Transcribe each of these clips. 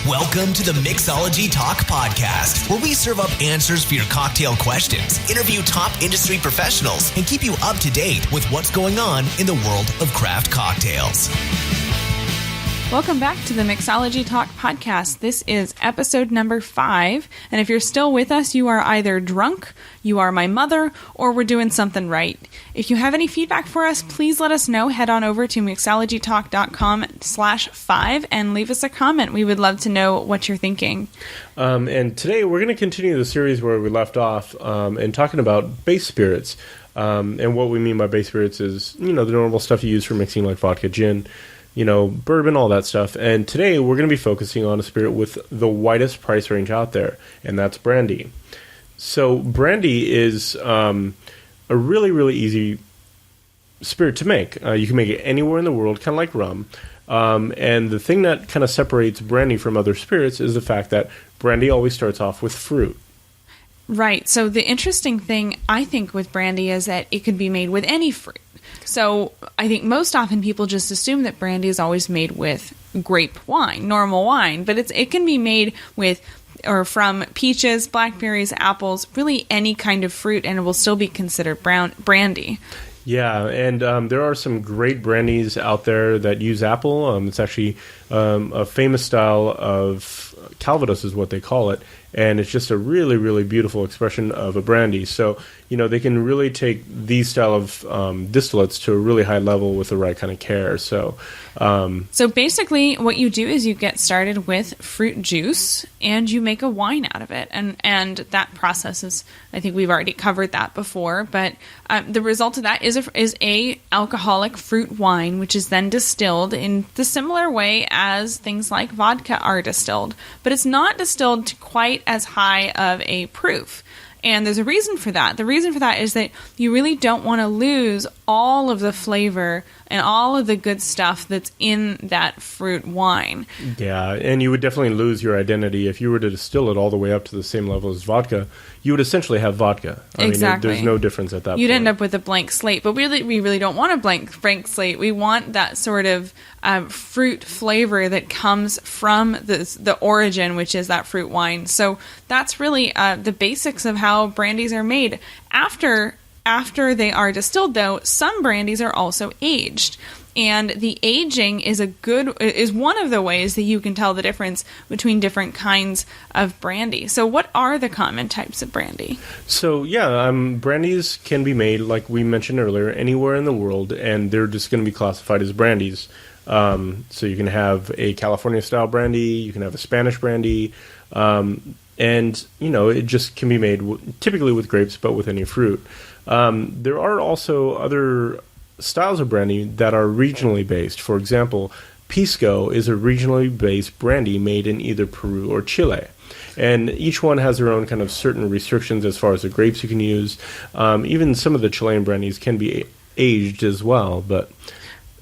Welcome to the Mixology Talk podcast, where we serve up answers for your cocktail questions, interview top industry professionals, and keep you up to date with what's going on in the world of craft cocktails. Welcome back to the Mixology Talk podcast. This is episode number 5, and if you're still with us, you are either drunk, you are my mother, or we're doing something right. If you have any feedback for us, please let us know. Head on over to mixologytalk.com/5 and leave us a comment. We would love to know what you're thinking. And today we're going to continue the series where we left off and talking about base spirits. And what we mean by base spirits is, the normal stuff you use for mixing like vodka, gin, bourbon, all that stuff. And today we're going to be focusing on a spirit with the widest price range out there, and that's brandy. So brandy is a really, really easy spirit to make. You can make it anywhere in the world, kind of like rum. And the thing that kind of separates brandy from other spirits is the fact that brandy always starts off with fruit. Right. So the interesting thing, I think, with brandy is that it could be made with any fruit. So I think most often people just assume that brandy is always made with grape wine, normal wine, but it can be made with or from peaches, blackberries, apples, really any kind of fruit, and it will still be considered brandy. Yeah, and there are some great brandies out there that use apple. It's actually a famous style of Calvados is what they call it, and it's just a really, really beautiful expression of a brandy. So, they can really take these style of distillates to a really high level with the right kind of care. So basically what you do is you get started with fruit juice and you make a wine out of it. And that process is, I think we've already covered that before, but the result of that is a alcoholic fruit wine, which is then distilled in the similar way as things like vodka are distilled, but it's not distilled to quite as high of a proof. And there's a reason for that. The reason for that is that you really don't want to lose all of the flavor and all of the good stuff that's in that fruit wine. Yeah, and you would definitely lose your identity if you were to distill it all the way up to the same level as vodka. You would essentially have vodka. Exactly. There's no difference at that point. You'd end up with a blank slate, but we really don't want a blank slate. We want that sort of fruit flavor that comes from the origin, which is that fruit wine. So that's really the basics of how brandies are made. After they are distilled, though, some brandies are also aged. And the aging is one of the ways that you can tell the difference between different kinds of brandy. So what are the common types of brandy? So, brandies can be made, like we mentioned earlier, anywhere in the world, and they're just going to be classified as brandies. So you can have a California-style brandy, you can have a Spanish brandy, and, it just can be made typically with grapes, but with any fruit. There are also other styles of brandy that are regionally based. For example, Pisco is a regionally based brandy made in either Peru or Chile. And each one has their own kind of certain restrictions as far as the grapes you can use. Even some of the Chilean brandies can be aged as well, but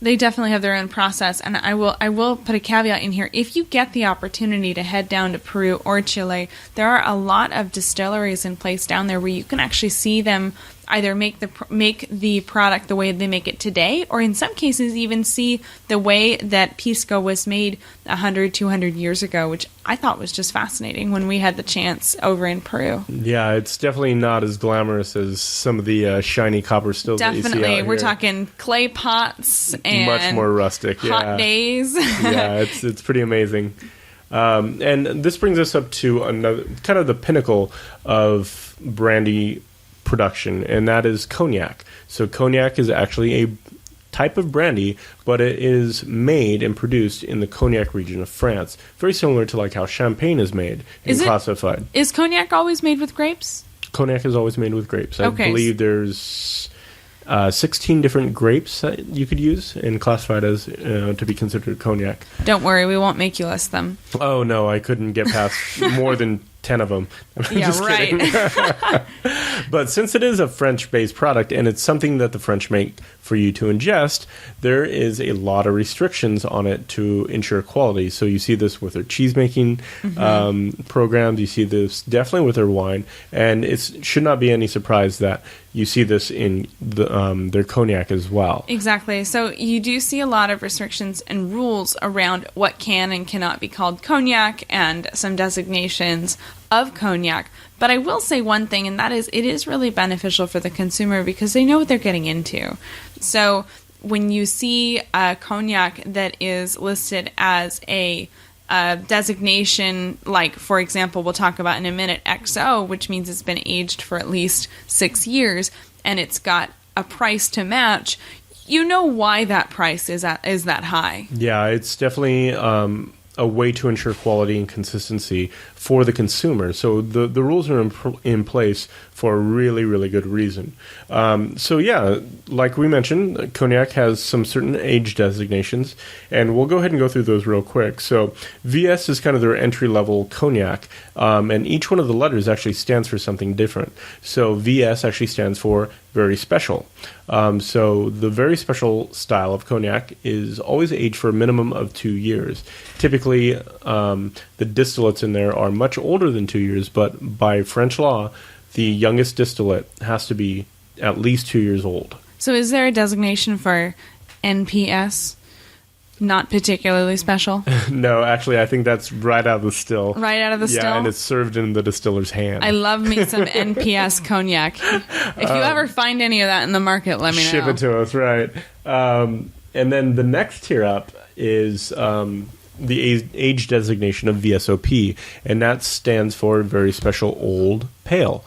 they definitely have their own process, and I will put a caveat in here. If you get the opportunity to head down to Peru or Chile, there are a lot of distilleries in place down there where you can actually see them either make the product the way they make it today, or in some cases even see the way that Pisco was made 100, 200 years ago, which I thought was just fascinating when we had the chance over in Peru. Yeah, it's definitely not as glamorous as some of the shiny copper stills that you see out here. We're talking clay pots and much more rustic. Hot days. Yeah, it's pretty amazing. And this brings us up to another kind of the pinnacle of brandy production, and that is cognac. So cognac is actually a type of brandy, but it is made and produced in the Cognac region of France. Very similar to like how champagne is made and classified. Is cognac always made with grapes? Cognac is always made with grapes. I believe there's 16 different grapes that you could use and classified as to be considered cognac. Don't worry, we won't make you list them. Oh no, I couldn't get past more than 10 of them. Yeah, Just right. kidding. But since it is a French-based product and it's something that the French make for you to ingest, there is a lot of restrictions on it to ensure quality. So you see this with their cheese-making programs. You see this definitely with their wine. And it should not be any surprise that you see this in their cognac as well. Exactly. So you do see a lot of restrictions and rules around what can and cannot be called cognac and some designations of cognac. But I will say one thing, and that is it is really beneficial for the consumer because they know what they're getting into. So when you see a cognac that is listed as a designation, like, for example, we'll talk about in a minute, XO, which means it's been aged for at least 6 years, and it's got a price to match, you know why that price is that high. Yeah, it's definitely a way to ensure quality and consistency for the consumer. So the rules are in place for a really, really good reason. So yeah, like we mentioned, cognac has some certain age designations, and we'll go ahead and go through those real quick. So VS is kind of their entry-level cognac, and each one of the letters actually stands for something different. So VS actually stands for very special. So the very special style of cognac is always aged for a minimum of 2 years. Typically, the distillates in there are much older than 2 years, but by French law, the youngest distillate has to be at least 2 years old. So is there a designation for NPS? Not particularly special? No, actually, I think that's right out of the still. Right out of the still? Yeah, and it's served in the distiller's hand. I love me some NPS cognac. If you ever find any of that in the market, let me know. Ship it to us, right. And then the next tier up is the age designation of VSOP, and that stands for Very Special Old Pale.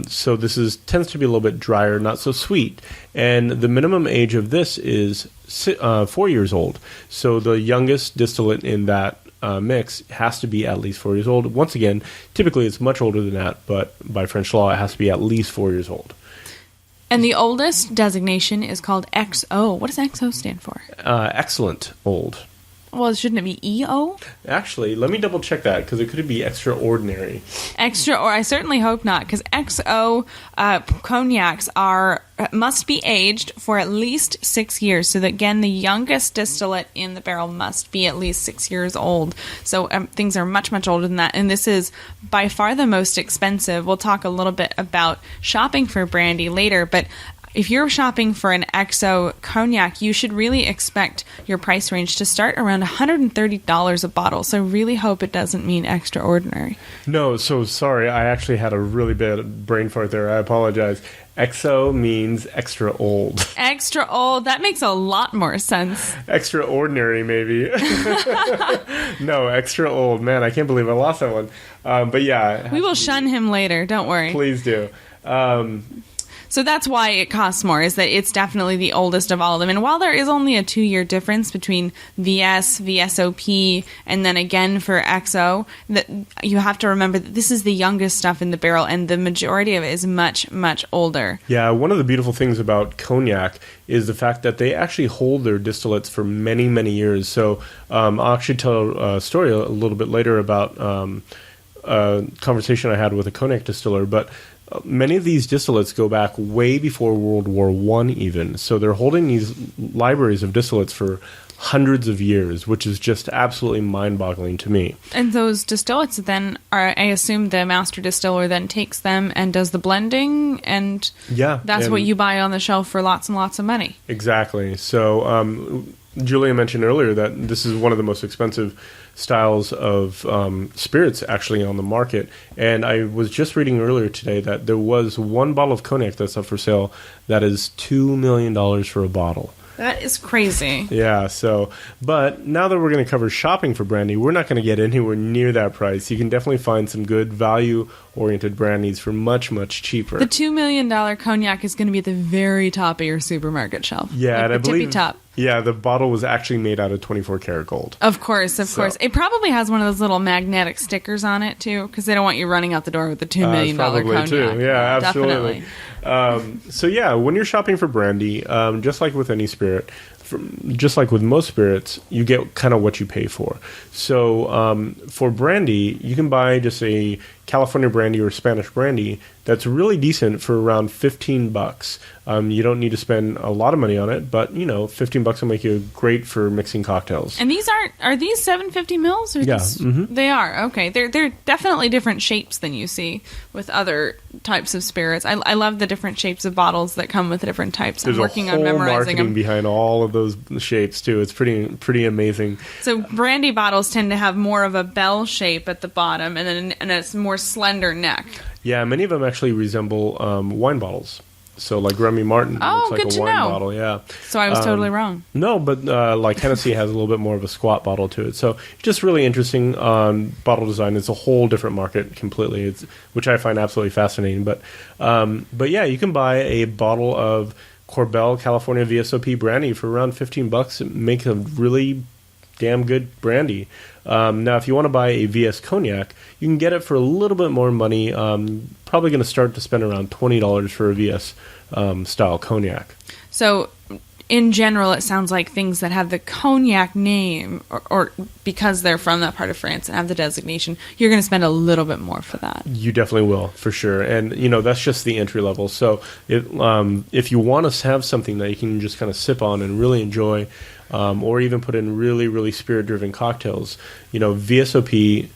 So this tends to be a little bit drier, not so sweet. And the minimum age of this is 4 years old. So the youngest distillate in that mix has to be at least 4 years old. Once again, typically it's much older than that, but by French law, it has to be at least 4 years old. And the oldest designation is called XO. What does XO stand for? Excellent old. Well, shouldn't it be EO? Actually, let me double check that because it could be extraordinary. I certainly hope not, because XO cognacs must be aged for at least 6 years. So that, again, the youngest distillate in the barrel must be at least 6 years old. So things are much, much older than that. And this is by far the most expensive. We'll talk a little bit about shopping for brandy later, but if you're shopping for an XO cognac, you should really expect your price range to start around $130 a bottle. So I really hope it doesn't mean extraordinary. No, so sorry. I actually had a really bad brain fart there. I apologize. XO means extra old. Extra old. That makes a lot more sense. Extraordinary, maybe. No, extra old. Man, I can't believe I lost that one. But yeah. We will shun him later. Don't worry. Please do. So that's why it costs more, is that it's definitely the oldest of all of them. And while there is only a 2-year difference between VS, VSOP, and then again for XO, that you have to remember that this is the youngest stuff in the barrel, and the majority of it is much, much older. Yeah, one of the beautiful things about cognac is the fact that they actually hold their distillates for many, many years. So I'll actually tell a story a little bit later about a conversation I had with a cognac distiller, but many of these distillates go back way before World War I even. So they're holding these libraries of distillates for hundreds of years, which is just absolutely mind-boggling to me. And those distillates then I assume the master distiller then takes them and does the blending, and that's what you buy on the shelf for lots and lots of money. Exactly. So Julia mentioned earlier that this is one of the most expensive styles of spirits actually on the market. And I was just reading earlier today that there was one bottle of cognac that's up for sale that is $2 million for a bottle. That is crazy. Yeah, so, but now that we're going to cover shopping for brandy, we're not going to get anywhere near that price. You can definitely find some good value-oriented brandies for much, much cheaper. The $2 million cognac is going to be at the very top of your supermarket shelf. Yeah, and I believe tippy top. Yeah, the bottle was actually made out of 24 karat gold. Of course. It probably has one of those little magnetic stickers on it, too, because they don't want you running out the door with the $2 million cognac. Too. Yeah, absolutely. Definitely. So yeah, when you're shopping for brandy, just like with any spirit, just like with most spirits, you get kind of what you pay for. So for brandy, you can buy just a California brandy or Spanish brandy that's really decent for around $15. You don't need to spend a lot of money on it, but $15 will make you great for mixing cocktails. And these are these 750 mils? Or Yeah, They are. Okay, they're definitely different shapes than you see with other types of spirits. I love the different shapes of bottles that come with the different types. There's I'm working a whole on memorizing marketing them behind all of those shapes too. It's pretty amazing. So brandy bottles tend to have more of a bell shape at the bottom, and a more slender neck. Yeah, many of them actually resemble wine bottles. So like Remy Martin looks like good a to wine know. bottle. Yeah. So I was totally wrong. No, but like Hennessy has a little bit more of a squat bottle to it. So just really interesting bottle design. It's a whole different market completely, which I find absolutely fascinating. But yeah, you can buy a bottle of Corbel California VSOP brandy for around $15. It makes a really damn good brandy. Now, if you want to buy a VS Cognac, you can get it for a little bit more money. Probably going to start to spend around $20 for a VS style Cognac. So, in general, it sounds like things that have the Cognac name, or because they're from that part of France and have the designation, you're going to spend a little bit more for that. You definitely will, for sure. And, that's just the entry level. So, if you want to have something that you can just kind of sip on and really enjoy, or even put in really, really spirit-driven cocktails, VSOP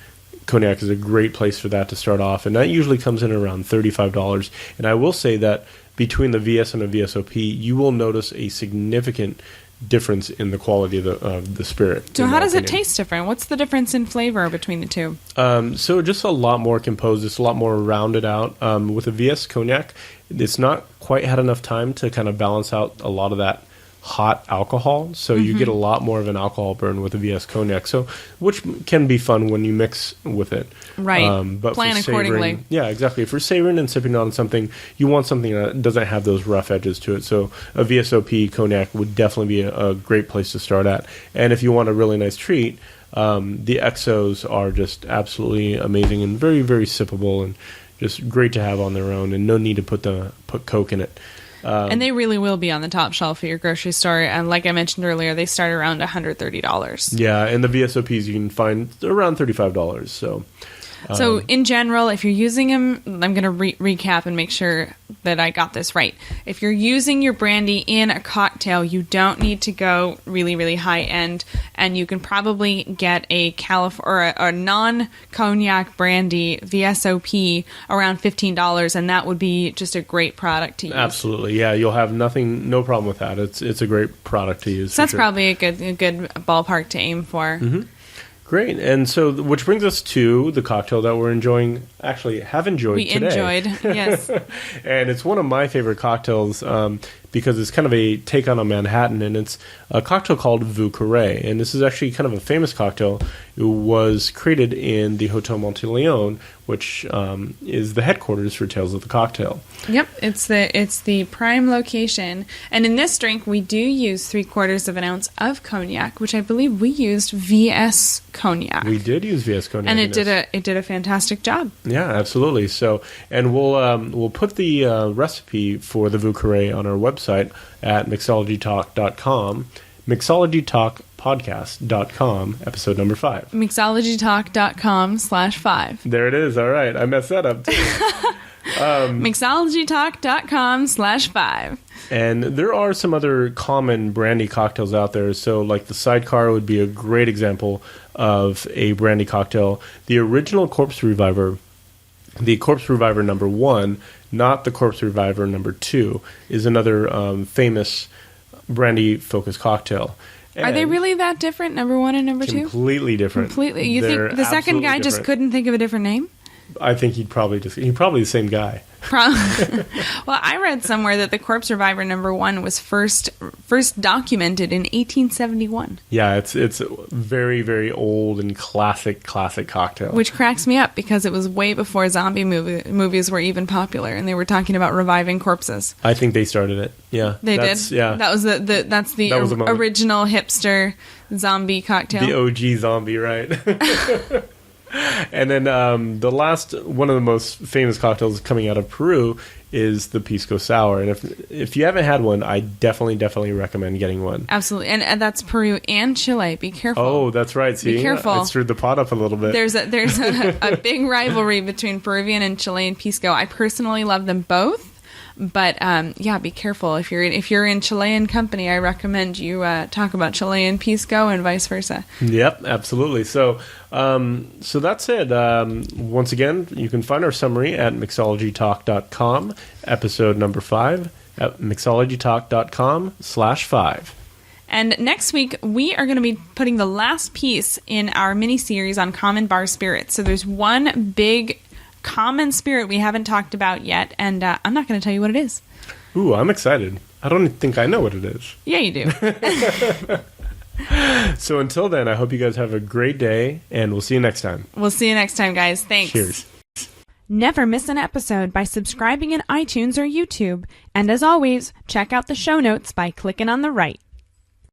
Cognac is a great place for that to start off, and that usually comes in around $35. And I will say that between the VS and the VSOP, you will notice a significant difference in the quality of the spirit. So how does it taste different? What's the difference in flavor between the two? So just a lot more composed. It's a lot more rounded out. With a VS Cognac, it's not quite had enough time to kind of balance out a lot of that hot alcohol, so you get a lot more of an alcohol burn with a VS Cognac, so which can be fun when you mix with it. Right. But plan accordingly. Yeah, exactly. For savoring and sipping on something, you want something that doesn't have those rough edges to it. So a VSOP Cognac would definitely be a great place to start at. And if you want a really nice treat, the XOs are just absolutely amazing and very, very sippable and just great to have on their own, and no need to put Coke in it. And they really will be on the top shelf at your grocery store. And like I mentioned earlier, they start around $130. Yeah, and the VSOPs you can find around $35. So in general, if you're using them, I'm going to recap and make sure that I got this right. If you're using your brandy in a cocktail, you don't need to go really, really high end, and you can probably get a a non-cognac brandy VSOP around $15, and that would be just a great product to use. Absolutely, yeah, you'll have no problem with that. It's a great product to use. So that's probably a good ballpark to aim for. Mm-hmm. Great. And so, which brings us to the cocktail that we're enjoying, actually have enjoyed today. We enjoyed, yes. And it's one of my favorite cocktails because it's kind of a take on a Manhattan, and it's a cocktail called Vieux Carré. And this is actually kind of a famous cocktail. It was created in the Hotel Monteleone, which is the headquarters for Tales of the Cocktail. Yep, it's the prime location. And in this drink, we do use 3/4 of an ounce of cognac, which I believe we used VS Cognac. We did use VS Cognac, and it did a fantastic job. Yeah, absolutely. So, and we'll put the recipe for the Vieux Carré on our website at mixologytalk.com. mixologytalkpodcast.com, episode number 5. mixologytalk.com/5. There it is. All right. I messed that up too. mixologytalk.com/5. And there are some other common brandy cocktails out there. So like the Sidecar would be a great example of a brandy cocktail. The original Corpse Reviver, the Corpse Reviver number 1, not the Corpse Reviver number 2, is another famous brandy-focused cocktail. And are they really that different, number 1 and number 2? Completely different. Completely. You think the second guy just couldn't think of a different name? I think he's probably the same guy. Well, I read somewhere that the Corpse Reviver number 1 was first documented in 1871. Yeah, it's a very, very old and classic cocktail. Which cracks me up because it was way before zombie movies were even popular, and they were talking about reviving corpses. I think they started it. Yeah, they did. Yeah, that was the original hipster zombie cocktail. The OG zombie, right? And then the last, one of the most famous cocktails coming out of Peru is the Pisco Sour. And if you haven't had one, I definitely recommend getting one. Absolutely. And that's Peru and Chile. Be careful. Oh, that's right. See, be careful. I stirred the pot up a little bit. There's a big rivalry between Peruvian and Chilean Pisco. I personally love them both. But be careful. If you're in Chilean company, I recommend you talk about Chilean Pisco and vice versa. Yep, absolutely. So that's it. Once again, you can find our summary at mixologytalk.com, episode number 5, at mixologytalk.com/5. And next week, we are going to be putting the last piece in our mini-series on common bar spirits. So there's one big common spirit we haven't talked about yet, and I'm not going to tell you what it is. Ooh, I'm excited. I don't think I know what it is. Yeah, you do. So until then, I hope you guys have a great day, and we'll see you next time. We'll see you next time, guys. Thanks. Cheers. Never miss an episode by subscribing in iTunes or YouTube. And as always, check out the show notes by clicking on the right.